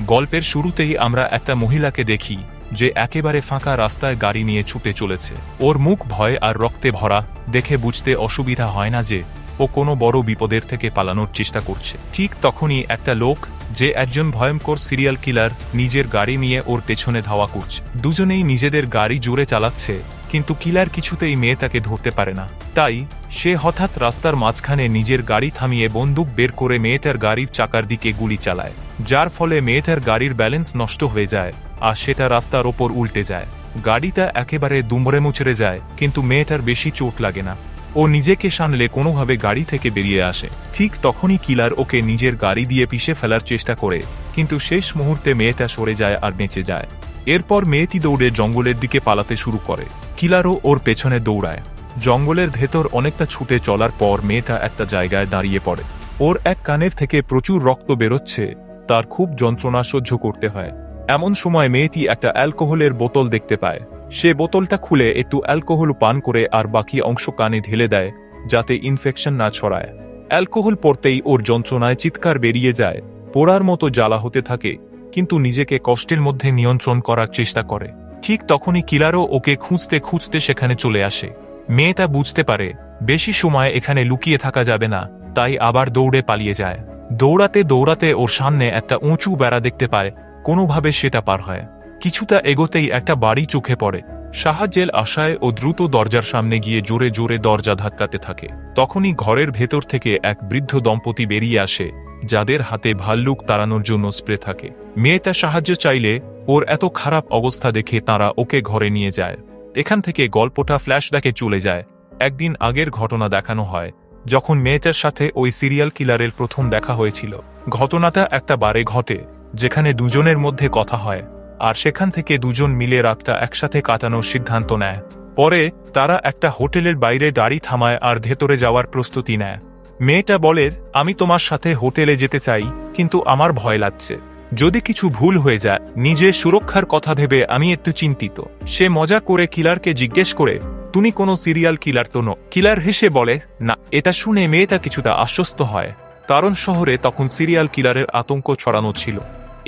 গল্পের শুরুতেই আমরা একটা মহিলাকে দেখি যে একেবারে ফাঁকা রাস্তায় গাড়ি নিয়ে ছুটে চলেছে। ওর মুখ ভয় আর রক্তে ভরা, দেখে বুঝতে অসুবিধা হয় না যে ও কোনো বড় বিপদের থেকে পালানোর চেষ্টা করছে। ঠিক তখনই একটা লোক, যে একজন ভয়ঙ্কর সিরিয়াল কিলার, নিজের গাড়ি নিয়ে ওর পেছনে ধাওয়া করছে। দুজনেই নিজেদের গাড়ি জোরে চালাচ্ছে, কিন্তু কিলার কিছুতেই মেয়েটাকে ধরতে পারে না। তাই সে হঠাৎ রাস্তার মাঝখানে নিজের গাড়ি থামিয়ে বন্দুক বের করে মেয়েটার গাড়ির চাকার দিকে গুলি চালায়, যার ফলে মেয়েটার গাড়ির ব্যালেন্স নষ্ট হয়ে যায় আর সেটা রাস্তার ওপর উল্টে যায়। গাড়িটা একেবারে দুমড়ে মুচড়ে যায়, কিন্তু মেয়েটার বেশি চোট লাগে না। ও নিজেকে সামলে কোনোভাবে গাড়ি থেকে বেরিয়ে আসে। ঠিক তখনই কিলার ওকে নিজের গাড়ি দিয়ে পিষে ফেলার চেষ্টা করে, কিন্তু শেষ মুহূর্তে মেয়েটা সরে যায় আর বেঁচে যায়। এরপর মেয়েটি দৌড়ে জঙ্গলের দিকে পালাতে শুরু করে। কিলারও ওর পেছনে দৌড়ায়। জঙ্গলের ভেতর অনেকটা ছুটে চলার পর মেয়েটা একটা জায়গায় দাঁড়িয়ে পড়ে। ওর এক কানের থেকে প্রচুর রক্ত বেরোচ্ছে, তার খুব যন্ত্রণা সহ্য করতে হয়। এমন সময় মেয়েটি একটা অ্যালকোহলের বোতল দেখতে পায়। সে বোতলটা খুলে একটু অ্যালকোহল পান করে আর বাকি অংশ কানে ঢেলে দেয়, যাতে ইনফেকশন না ছড়ায়। অ্যালকোহল পড়তেই ওর যন্ত্রণায় চিৎকার বেরিয়ে যায়, পোড়ার মতো জ্বালা হতে থাকে, কিন্তু নিজেকে কষ্টের মধ্যে নিয়ন্ত্রণ করার চেষ্টা করে। ঠিক তখনই কিলারও ওকে খুঁজতে খুঁজতে সেখানে চলে আসে। মেয়েটা বুঝতে পারে বেশি সময় এখানে লুকিয়ে থাকা যাবে না, তাই আবার দৌড়ে পালিয়ে যায়। দৌড়াতে দৌড়াতে ওর সামনে একটা উঁচু বেড়া দেখতে পায়। কোনোভাবে সেটা পার হয়। কিছুটা এগোতেই একটা বাড়ি চোখে পড়ে। সাহায্যের আশায় ও দ্রুত দরজার সামনে গিয়ে জোরে জোরে দরজা ধাক্কাতে থাকে। তখনই ঘরের ভেতর থেকে এক বৃদ্ধ দম্পতি বেরিয়ে আসে, যাদের হাতে ভাল্লুক তাড়ানোর জন্য স্প্রে থাকে। মেয়েটা সাহায্য চাইলে ওর এত খারাপ অবস্থা দেখে তারা ওকে ঘরে নিয়ে যায়। এখান থেকে গল্পটা ফ্ল্যাশব্যাকে চলে যায়। একদিন আগের ঘটনা দেখানো হয়, যখন মেয়েটার সাথে ওই সিরিয়াল কিলারের প্রথম দেখা হয়েছিল। ঘটনাটা একটা বারে ঘটে, যেখানে দুজনের মধ্যে কথা হয়, আর সেখান থেকে দুজন মিলে রাতটা একসাথে কাটানোর সিদ্ধান্ত নেয়। পরে তারা একটা হোটেলের বাইরে গাড়ি থামায় আর ভেতরে যাওয়ার প্রস্তুতি নেয়। মেয়েটা বলে, আমি তোমার সাথে হোটেলে যেতে চাই, কিন্তু আমার ভয় লাগছে। যদি কিছু ভুল হয়ে যায়, নিজের সুরক্ষার কথা ভেবে আমি একটু চিন্তিত। সে মজা করে কিলারকে জিজ্ঞেস করে, তুমি কোনো সিরিয়াল কিলার তো নো? কিলার হেসে বলে, না। এটা শুনে মেয়েটা কিছুটা আশ্বস্ত হয়, কারণ শহরে তখন সিরিয়াল কিলারের আতঙ্ক ছড়ানো ছিল।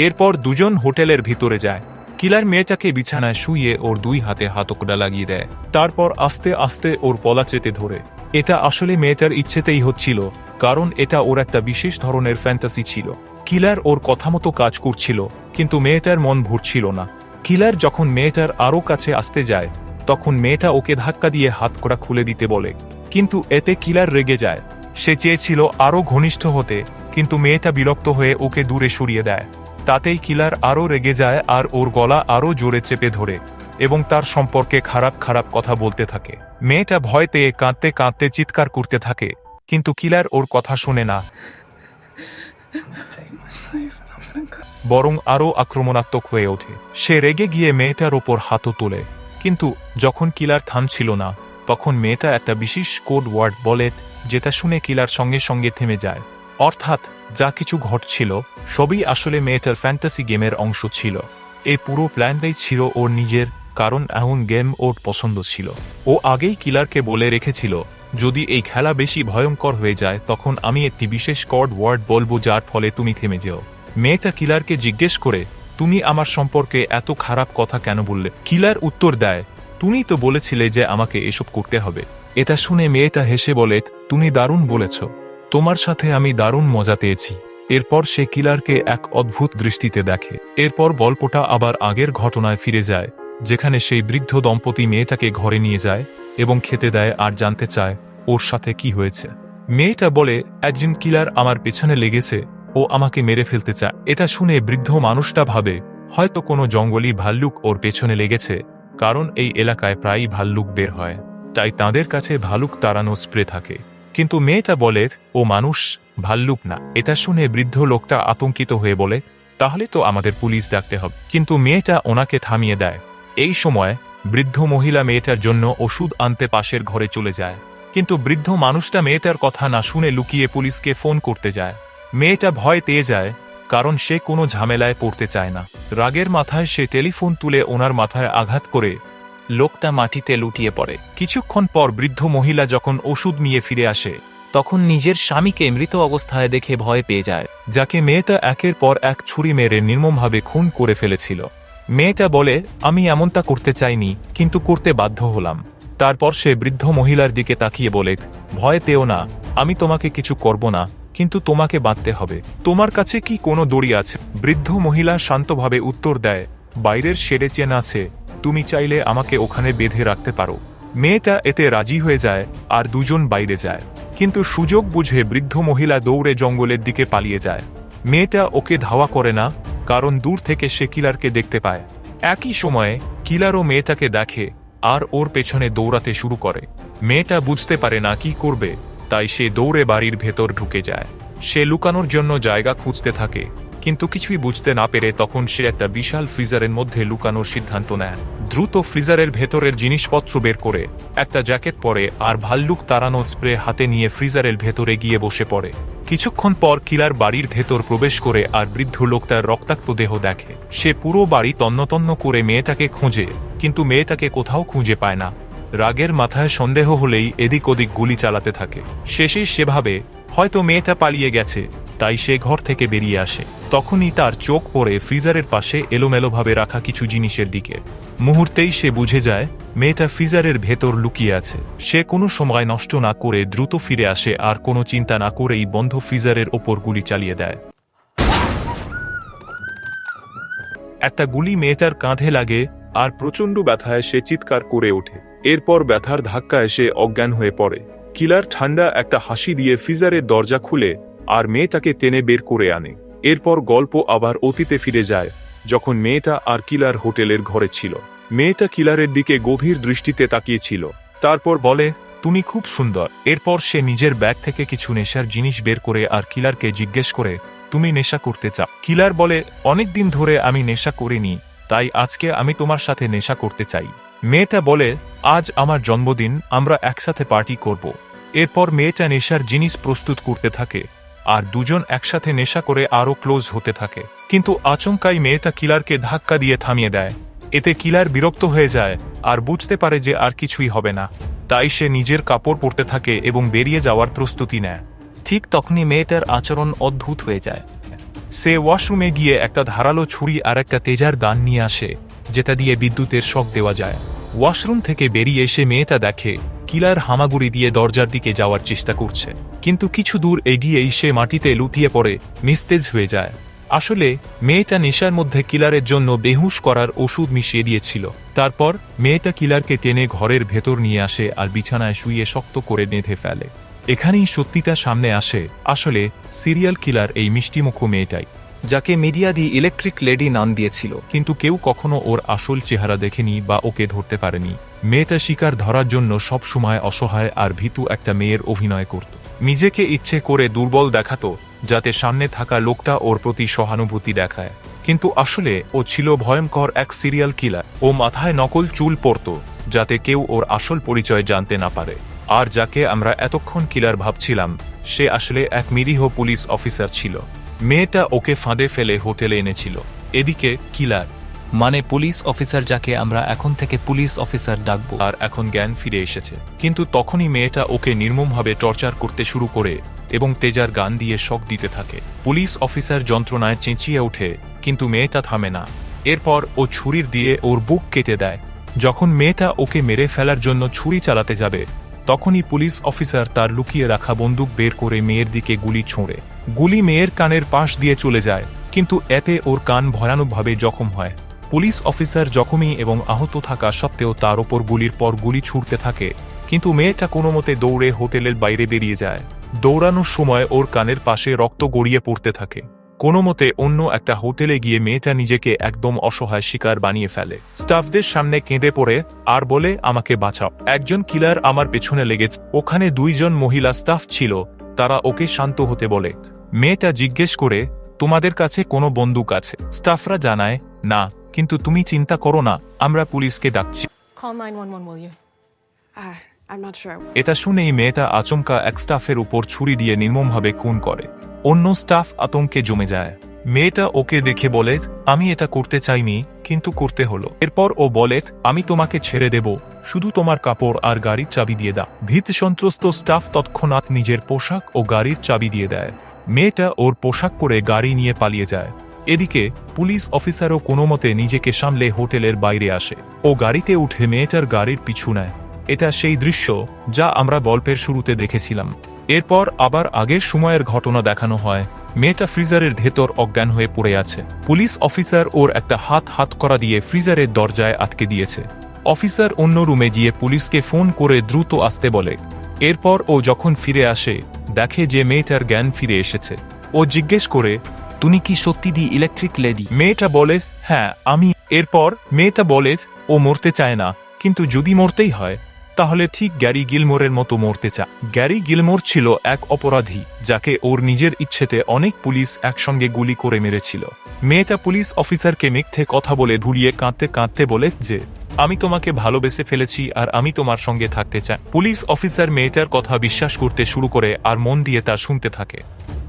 এরপর দুজন হোটেলের ভিতরে যায়। কিলার মেয়েটাকে বিছানায় শুইয়ে ওর দুই হাতে হাতকড়া লাগিয়ে দেয়। তারপর আস্তে আস্তে ওর পলা চেতে ধরে। এটা আসলে মেয়েটার ইচ্ছেতেই হচ্ছিল, কারণ এটা ওর একটা বিশেষ ধরনের ফ্যান্টাসি ছিল। কিলার ওর কথা মতো কাজ করছিল, কিন্তু মেয়েটার মন ভরছিল না। কিলার যখন মেয়েটার আরও কাছে আসতে যায়, তখন মেয়েটা ওকে ধাক্কা দিয়ে হাতকড়া খুলে দিতে বলে, কিন্তু এতে কিলার রেগে যায়। সে চেয়েছিল আরও ঘনিষ্ঠ হতে, কিন্তু মেয়েটা বিরক্ত হয়ে ওকে দূরে সরিয়ে দেয়। তাতেই কিলার আরও রেগে যায় আর ওর গলা আরও জোরে চেপে ধরে এবং তার সম্পর্কে খারাপ খারাপ কথা বলতে থাকে। মেয়েটা ভয় পেয়ে কাঁদতে কাঁদতে চিৎকার করতে থাকে, কিন্তু কিলার ওর কথা শোনে না, বরং আরও আক্রমণাত্মক হয়ে ওঠে। সে রেগে গিয়ে মেয়েটার ওপর হাতও তোলে, কিন্তু যখন কিলার থামছিল না, তখন মেয়েটা একটা বিশেষ কোড ওয়ার্ড বলে, যেটা শুনে কিলার সঙ্গে সঙ্গে থেমে যায়। অর্থাৎ যা কিছু ঘটছিল সবই আসলে মেয়েটার ফ্যান্টাসি গেমের অংশ ছিল। এই পুরো প্ল্যানটাই ছিল ওর নিজের, কারণ এমন গেম ওর পছন্দ ছিল। ও আগেই কিলারকে বলে রেখেছিল, যদি এই খেলা বেশি ভয়ঙ্কর হয়ে যায়, তখন আমি একটি বিশেষ কোড ওয়ার্ড বলবো, যার ফলে তুমি থেমে যেও। মেয়েটা কিলারকে জিজ্ঞেস করে, তুমি আমার সম্পর্কে এত খারাপ কথা কেন বললে? কিলার উত্তর দেয়, তুমি তো বলেছিলে যে আমাকে এসব করতে হবে। এটা শুনে মেয়েটা হেসে বলে, তুমি দারুণ বলেছ, তোমার সাথে আমি দারুণ মজা পেয়েছি। এরপর সে কিলারকে এক অদ্ভুত দৃষ্টিতে দেখে। এরপর গল্পটা আবার আগের ঘটনায় ফিরে যায়, যেখানে সেই বৃদ্ধ দম্পতি মেয়েটাকে ঘরে নিয়ে যায় এবং খেতে দেয় আর জানতে চায় ওর সাথে কি হয়েছে। মেয়েটা বলে, একজন কিলার আমার পেছনে লেগেছে, ও আমাকে মেরে ফেলতে চায়। এটা শুনে বৃদ্ধ মানুষটা ভাবে, হয়তো কোনো জঙ্গলি ভাল্লুক ওর পেছনে লেগেছে, কারণ এই এলাকায় প্রায়ই ভাল্লুক বের হয়, তাই তাদের কাছে ভালুক তাড়ানো স্প্রে থাকে। কিন্তু মেয়েটা বলে, ও মানুষ, ভাল্লুক না। এটা শুনে বৃদ্ধ লোকটা আতঙ্কিত হয়ে বলে, তাহলে তো আমাদের পুলিশ ডাকতে হবে। কিন্তু মেয়েটা ওনাকে থামিয়ে দেয়। এই সময় বৃদ্ধ মহিলা মেয়েটার জন্য ওষুধ আনতে পাশের ঘরে চলে যায়, কিন্তু বৃদ্ধ মানুষটা মেয়েটার কথা না শুনে লুকিয়ে পুলিশকে ফোন করতে যায়। মেয়েটা ভয় পেয়ে যায়, কারণ সে কোনো ঝামেলায় পড়তে চায় না। রাগের মাথায় সে টেলিফোন তুলে ওনার মাথায় আঘাত করে লোকটা মাটিতে লুটিয়ে পড়ে। কিছুক্ষণ পর বৃদ্ধ মহিলা যখন ওষুধ নিয়ে ফিরে আসে, তখন নিজের স্বামীকে মৃত অবস্থায় দেখে ভয় পেয়ে যায়, যাকে মেয়েটা একের পর এক ছুরি মেরে নির্মমভাবে খুন করে ফেলেছিল। মেয়েটা বলে, আমি এমনটা করতে চাইনি, কিন্তু করতে বাধ্য হলাম। তারপর সে বৃদ্ধ মহিলার দিকে তাকিয়ে বলে, ভয় পেও না, আমি তোমাকে কিছু করব না, কিন্তু তোমাকে বাঁধতে হবে। তোমার কাছে কি কোনো দড়ি আছে? বৃদ্ধ মহিলা শান্তভাবে উত্তর দেয়, বাইরের শেডে চেন আছে, তুমি চাইলে আমাকে ওখানে বেঁধে রাখতে পারো। মেয়েটা এতে রাজি হয়ে যায় আর দুজন বাইরে যায়, কিন্তু সুযোগ বুঝে বৃদ্ধ মহিলা দৌড়ে জঙ্গলের দিকে পালিয়ে যায়। মেয়েটা ওকে ধাওয়া করে না, কারণ দূর থেকে সে কিলারকে দেখতে পায়। একই সময়ে কিলারও মেয়েটাকে দেখে আর ওর পেছনে দৌড়াতে শুরু করে। মেয়েটা বুঝতে পারে না কি করবে, তাই সে দৌড়ে বাড়ির ভেতর ঢুকে যায়। সে লুকানোর জন্য জায়গা খুঁজতে থাকে, কিন্তু কিছুই বুঝতে না পেরে তখন সে একটা বিশাল ফ্রিজারের মধ্যে লুকানোর সিদ্ধান্ত নেয়। দ্রুত ফ্রিজারের ভেতরের জিনিসপত্র বের করে একটা জ্যাকেট পরে আর ভাল্লুক তাড়ানো স্প্রে হাতে নিয়ে ফ্রিজারের ভেতরে গিয়ে বসে পড়ে। কিছুক্ষণ পর কিলার বাড়ির ভেতর প্রবেশ করে আর বৃদ্ধ লোকটার রক্তাক্ত দেহ দেখে। সে পুরো বাড়ি তন্নতন্ন করে মেয়েটাকে খোঁজে, কিন্তু মেয়েটাকে কোথাও খুঁজে পায় না। রাগের মাথায় সন্দেহ হলেই এদিক ওদিক গুলি চালাতে থাকে। শেষে সে ভাবে হয়তো মেয়েটা পালিয়ে গেছে, তাই সে ঘর থেকে বেরিয়ে আসে। তখনই তার চোখ পড়ে ফ্রিজারের পাশে এলোমেলোভাবে রাখা কিছু জিনিসের দিকে। মুহূর্তেই সে বুঝে যায় মেয়েটা ফ্রিজারের ভেতর লুকিয়ে আছে। সে কোনো সময় নষ্ট না করে দ্রুত ফিরে আসে আর কোনো চিন্তা না করেই বন্ধ ফ্রিজারের ওপর গুলি চালিয়ে দেয়। একটা গুলি মেয়েটার কাঁধে লাগে আর প্রচণ্ড ব্যথায় সে চিৎকার করে ওঠে। এরপর ব্যথার ধাক্কায় সে অজ্ঞান হয়ে পড়ে। কিলার ঠান্ডা একটা হাসি দিয়ে ফ্রিজারের দরজা খুলে আর মেয়েটাকে টেনে বের করে আনে। এরপর গল্প আবার অতীতে ফিরে যায়, যখন মেয়েটা আর কিলার হোটেলের ঘরে ছিল। মেয়েটা কিলারের দিকে গভীর দৃষ্টিতে তাকিয়েছিল, তারপর বলে, তুমি খুব সুন্দর। এরপর সে নিজের ব্যাগ থেকে কিছু নেশার জিনিস বের করে আর কিলারকে জিজ্ঞেস করে, তুমি নেশা করতে চাও? কিলার বলে, অনেকদিন ধরে আমি নেশা করিনি, তাই আজকে আমি তোমার সাথে নেশা করতে চাই। মেয়েটা বলে, আজ আমার জন্মদিন, আমরা একসাথে পার্টি করব। এরপর মেয়েটা নেশার জিনিস প্রস্তুত করতে থাকে আর দুজন একসাথে নেশা করে আরও ক্লোজ হতে থাকে। কিন্তু আচমকাই মেয়েটা কিলারকে ধাক্কা দিয়ে থামিয়ে দেয়। এতে কিলার বিরক্ত হয়ে যায় আর বুঝতে পারে যে আর কিছুই হবে না, তাই সে নিজের কাপড় পরতে থাকে এবং বেরিয়ে যাওয়ার প্রস্তুতি নেয়। ঠিক তখনই মেয়েটার আচরণ অদ্ভুত হয়ে যায়। সে ওয়াশরুমে গিয়ে একটা ধারালো ছুরি আর একটা তেজার গান নিয়ে আসে, যেটা দিয়ে বিদ্যুতের শক দেওয়া যায়। ওয়াশরুম থেকে বেরিয়ে এসে মেয়েটা দেখে কিলার হামাগুড়ি দিয়ে দরজার দিকে যাওয়ার চেষ্টা করছে, কিন্তু কিছু দূর এগিয়েই সে মাটিতে লুটিয়ে পড়ে নিস্তেজ হয়ে যায়। আসলে মেয়েটা নেশার মধ্যে কিলারের জন্য বেহুশ করার ওষুধ মিশিয়ে দিয়েছিল। তারপর মেয়েটা কিলারকে টেনে ঘরের ভেতর নিয়ে আসে আর বিছানায় শুইয়ে শক্ত করে বেঁধে ফেলে। এখানেই সত্যিটা সামনে আসে, আসলে সিরিয়াল কিলার এই মিষ্টিমুখো মেয়েটাই, যাকে মিডিয়া দি ইলেকট্রিক লেডি নাম দিয়েছিল, কিন্তু কেউ কখনো ওর আসল চেহারা দেখেনি বা ওকে ধরতে পারেনি। মেয়েটা শিকার ধরার জন্য সব সময় অসহায় আর ভীতু একটা মেয়ের অভিনয় করত। নিজেকে ইচ্ছে করে দুর্বল দেখাতো, যাতে সামনে থাকা লোকটা ওর প্রতি সহানুভূতি দেখায়। কিন্তু আসলে ও ছিল ভয়ঙ্কর এক সিরিয়াল কিলার। ও মাথায় নকল চুল পরত, যাতে কেউ ওর আসল পরিচয় জানতে না পারে। আর যাকে আমরা এতক্ষণ কিলার ভাবছিলাম, সে আসলে এক নিরীহ পুলিশ অফিসার ছিল। মেয়েটা ওকে ফাঁদে ফেলে হোটেলে এনেছিল। এদিকে কিলার মানে পুলিশ অফিসার, যাকে আমরা এখন থেকে পুলিশ অফিসার ডাকবো, আর এখন জ্ঞান ফিরে এসেছে। কিন্তু তখনই মেয়েটা ওকে নির্মমভাবে টর্চার করতে শুরু করে এবং তেজার গান দিয়ে শক দিতে থাকে। পুলিশ অফিসার যন্ত্রণায় চেঁচিয়ে ওঠে, কিন্তু মেয়েটা থামে না। এরপর ও ছুরির দিয়ে ওর বুক কেটে দেয়। যখন মেয়েটা ওকে মেরে ফেলার জন্য ছুরি চালাতে যাবে, তখনই পুলিশ অফিসার তার লুকিয়ে রাখা বন্দুক বের করে মেয়ের দিকে গুলি ছোঁড়ে। গুলি মেয়ের কানের পাশ দিয়ে চলে যায়, কিন্তু এতে ওর কান ভয়ানকভাবে জখম হয়। পুলিশ অফিসার জখমী এবং আহত থাকা সত্ত্বেও তার ওপর গুলির পর গুলি ছুটতে থাকে, কিন্তু মেয়েটা কোনো মতে দৌড়ে হোটেলের বাইরে বেরিয়ে যায়। দৌড়ানোর সময় ওর কানের পাশে রক্ত গড়িয়ে পড়তে থাকে। কোনো মতে অন্য একটা হোটেলে গিয়ে মেয়েটা নিজেকে একদম অসহায় শিকার বানিয়ে ফেলে। স্টাফদের সামনে কেঁদে পড়ে আর বলে, আমাকে বাঁচাও, একজন কিলার আমার পেছনে লেগেছে। ওখানে দুইজন মহিলা স্টাফ ছিল, তারা ওকে শান্ত হতে বলে। মেয়েটা জিজ্ঞেস করে, তোমাদের কাছে কোনো বন্দুক আছে? স্টাফরা জানায়, না, কিন্তু তুমি চিন্তা করো না, আমরা পুলিশকে ডাকছি। এটা শুনেই মেয়েটা আচমকা এক স্টাফের উপর ছুরি দিয়ে নির্মমভাবে খুন করে। অন্য স্টাফ আতঙ্কে জমে যায়। মেয়েটা ওকে দেখে বলে, আমি এটা করতে চাইনি, কিন্তু করতে হলো। এরপর ও বলে, আমি তোমাকে ছেড়ে দেব, শুধু তোমার কাপড় আর গাড়ির চাবি দিয়ে দাও। ভীত সন্ত্রস্ত স্টাফ তৎক্ষণাৎ নিজের পোশাক ও গাড়ির চাবি দিয়ে দেয়। মেয়েটা ওর পোশাক পরে গাড়ি নিয়ে পালিয়ে যায়। এদিকে পুলিশ অফিসারও কোনো মতে নিজেকে সামলে হোটেলের বাইরে আসে। ও গাড়িতে উঠে মেয়েটার গাড়ির পিছু নেয়। এটা সেই দৃশ্য যা আমরা গল্পের শুরুতে দেখেছিলাম। এরপর আবার আগের সময়ের ঘটনা দেখানো হয়। মেয়েটা ফ্রিজারের ভেতর অজ্ঞান হয়ে পড়ে আছে। পুলিশ অফিসার ওর একটা হাত করা দিয়ে ফ্রিজারের দরজায় আটকে দিয়েছে। অফিসার অন্য রুমে গিয়ে পুলিশকে ফোন করে দ্রুত আসতে বলে। এরপর ও যখন ফিরে আসে দেখে যে মেয়েটার জ্ঞান ফিরে এসেছে। ও জিজ্ঞেস করে, তুমি কি সত্যি দি ইলেকট্রিক লেডি? মেয়েটা বলে, হ্যাঁ আমি। এরপর মেয়েটা বলে ও মরতে চায় না, কিন্তু যদি মরতেই হয় তাহলে ঠিক গ্যারি গিলমোরের মতো মরতে চায়। গ্যারি গিলমোর ছিল এক অপরাধী যাকে ওর নিজের ইচ্ছেতে অনেক পুলিশ একসঙ্গে গুলি করে মেরেছিল। মেয়েটা পুলিশ অফিসারকে মিথ্যে কথা বলে ভুলিয়ে কাঁদতে কাঁদতে বলে যে, আমি তোমাকে ভালোবেসে ফেলেছি আর আমি তোমার সঙ্গে থাকতে চাই। পুলিশ অফিসার মেয়েটার কথা বিশ্বাস করতে শুরু করে আর মন দিয়ে তা শুনতে থাকে।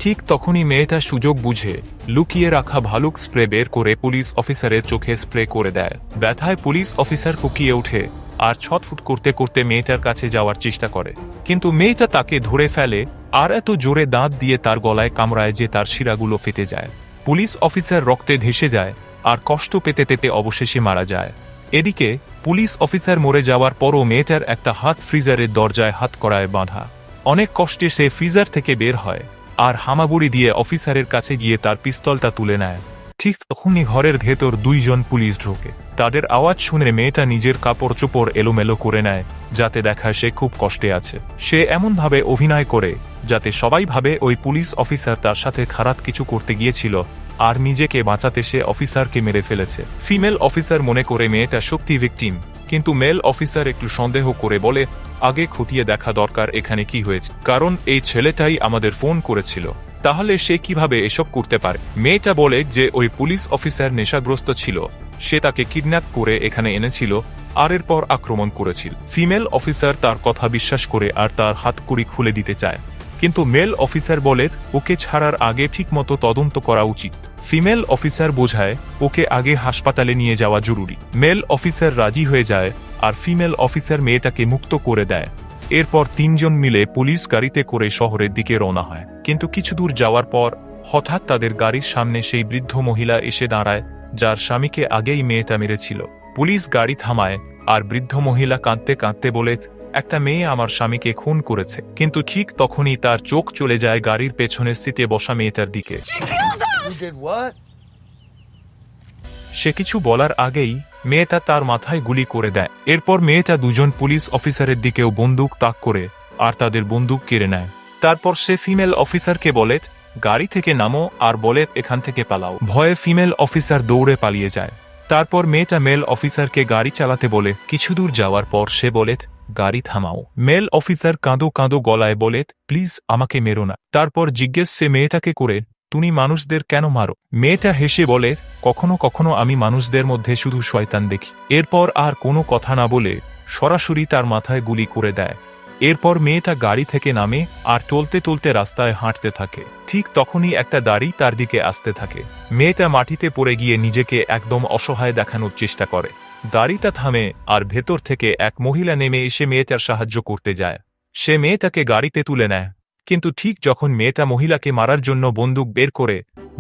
ঠিক তখনই মেয়েটা সুযোগ বুঝে লুকিয়ে রাখা ভালুক স্প্রে বের করে পুলিশ অফিসারের চোখে স্প্রে করে দেয়। ব্যথায় পুলিশ অফিসার কুকিয়ে ওঠে আর ছটফুট করতে করতে মেয়েটার কাছে যাওয়ার চেষ্টা করে, কিন্তু মেয়েটা তাকে ধরে ফেলে আর এত জোরে দাঁত দিয়ে তার গলায় কামড়ায় যে তার শিরাগুলো ফেটে যায়। পুলিশ অফিসার রক্তে ধেসে যায় আর কষ্ট পেতে পেতে অবশেষে মারা যায়। এদিকে পুলিশ অফিসার মরে যাওয়ার পরও মেয়েটার একটা হাত ফ্রিজারের দরজায় হাতকড়ায় বাঁধা। অনেক কষ্টে সে ফ্রিজার থেকে বের হয় আর হামাগুড়ি দিয়ে অফিসারের কাছে গিয়ে তার পিস্তলটা তুলে নেয়। ঠিক তখনই ঘরের ভেতর দুইজন পুলিশ ঢোকে। তাদের আওয়াজ শুনে মেয়েটা নিজের কাপড় চোপড় এলোমেলো করে নেয়, যাতে দেখায় সে খুব কষ্টে আছে। সে এমনভাবে অভিনয় করে যাতে সবাই ভাবে ওই পুলিশ অফিসার তার সাথে খারাপ কিছু করতে গিয়েছিল আর নিজেকে বাঁচাতে সে অফিসারকে মেরে ফেলেছে। ফিমেল অফিসার মনে করে মেয়েটা সত্যি ভিকটিম, কিন্তু মেল অফিসার একটু সন্দেহ করে বলে, আগে খতিয়ে দেখা দরকার এখানে কি হয়েছে, কারণ এই ছেলেটাই আমাদের ফোন করেছিল, তাহলে সে কিভাবে এসব করতে পারে। মেয়েটা বলে যে ওই পুলিশ অফিসার নেশাগ্রস্ত ছিল, সে তাকে কিডন্যাপ করে এখানে এনেছিল আর এরপর আক্রমণ করেছিল। ফিমেল অফিসার তার কথা বিশ্বাস করে আর তার হাতকড়ি খুলে দিতে চায়, কিন্তু মেল অফিসার বলে ওকে ছাড়ার আগে ঠিকমতো তদন্ত করা উচিত। ফিমেল অফিসার বোঝায় ওকে আগে হাসপাতালে নিয়ে যাওয়া জরুরি। মেল অফিসার রাজি হয়ে যায় আর ফিমেল অফিসার মেয়েটাকে মুক্ত করে দেয়। এরপর তিনজন মিলে পুলিশ গাড়িতে করে শহরের দিকে রওনা হয়, কিন্তু কিছু দূর যাওয়ার পর হঠাৎ তাদের গাড়ির সামনে সেই বৃদ্ধ মহিলা এসে দাঁড়ায় যার স্বামীকে আগেই মেয়েটা মেরেছিল। পুলিশ গাড়ি থামায় আর বৃদ্ধ মহিলা কাঁদতে কাঁদতে বলে, একটা মেয়ে আমার স্বামীকে খুন করেছে। কিন্তু ঠিক তখনই তার চোখ চলে যায় গাড়ির পেছনের সিটে বসা মেয়েটার দিকে। সে কিছু বলার আগেই মেয়েটা তার মাথায় গুলি করে দেয়। এরপর মেয়েটা দুজন পুলিশ অফিসারের দিকেও বন্দুক তাক করে আর তাদের বন্দুক কেড়ে নেয়। তারপর সে ফিমেল অফিসারকে বলে, গাড়ি থেকে নামো আর বলে এখান থেকে পালাও। ভয়ে ফিমেল অফিসার দৌড়ে পালিয়ে যায়। তারপর মেয়েটা মেল অফিসারকে গাড়ি চালাতে বলে। কিছু দূর যাওয়ার পর সে বলে, গাড়ি থামাও। মেল অফিসার কাঁদো কাঁদো গলায় বলে, প্লিজ আমাকে মেরো না। তারপর জিজ্ঞেস সে মেয়েটাকে করে, তুমি মানুষদের কেন মারো? মেয়েটা হেসে বলে, কখনো কখনো আমি মানুষদের মধ্যে শুধু শয়তান দেখি। এরপর আর কোনো কথা না বলে সরাসরি তার মাথায় গুলি করে দেয়। এরপর মেয়েটা গাড়ি থেকে নামে আর টলতে টলতে রাস্তায় হাঁটতে থাকে। ঠিক তখনই একটা দাড়ি তার দিকে আসতে থাকে। মেয়েটা মাটিতে পড়ে গিয়ে নিজেকে একদম অসহায় দেখানোর চেষ্টা করে। দাড়িটা থামে আর ভেতর থেকে এক মহিলা নেমে এসে মেয়েটার সাহায্য করতে যায়। সে মেয়েটাকে গাড়িতে তুলে নেয়, কিন্তু ঠিক যখন মেয়েটা মহিলাকে মারার জন্য বন্দুক বের করে,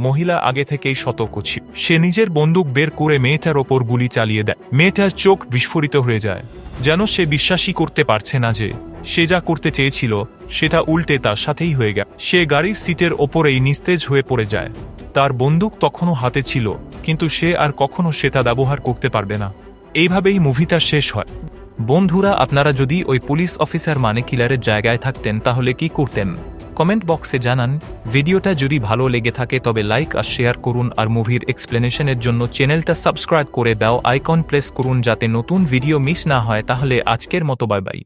মহিলা আগে থেকেই সতর্ক ছিল। সে নিজের বন্দুক বের করে মেয়েটার ওপর গুলি চালিয়ে দেয়। মেয়েটার চোখ বিস্ফোরিত হয়ে যায়, যেন সে বিশ্বাসই করতে পারছে না যে সে যা করতে চেয়েছিল সেটা উল্টে তার সাথেই হয়ে গেল। সে গাড়ির সিটের ওপরেই নিস্তেজ হয়ে পড়ে যায়। তার বন্দুক তখনও হাতে ছিল, কিন্তু সে আর কখনো সেটা ব্যবহার করতে পারবে না। এইভাবেই মুভিটা শেষ হয়। বন্ধুরা, আপনারা যদি ওই পুলিশ অফিসার মানে কিলারের জায়গায় থাকতেন তাহলে কি করতেন? কমেন্ট বক্সে জানান। ভিডিওটা যদি ভালো লেগে থাকে তবে লাইক আর শেয়ার করুন, আর মুভির এক্সপ্লেনেশনের জন্য চ্যানেলটা সাবস্ক্রাইব করে বেল আইকন প্রেস করুন যাতে নতুন ভিডিও মিস না হয়। তাহলে আজকের মতো বাই বাই।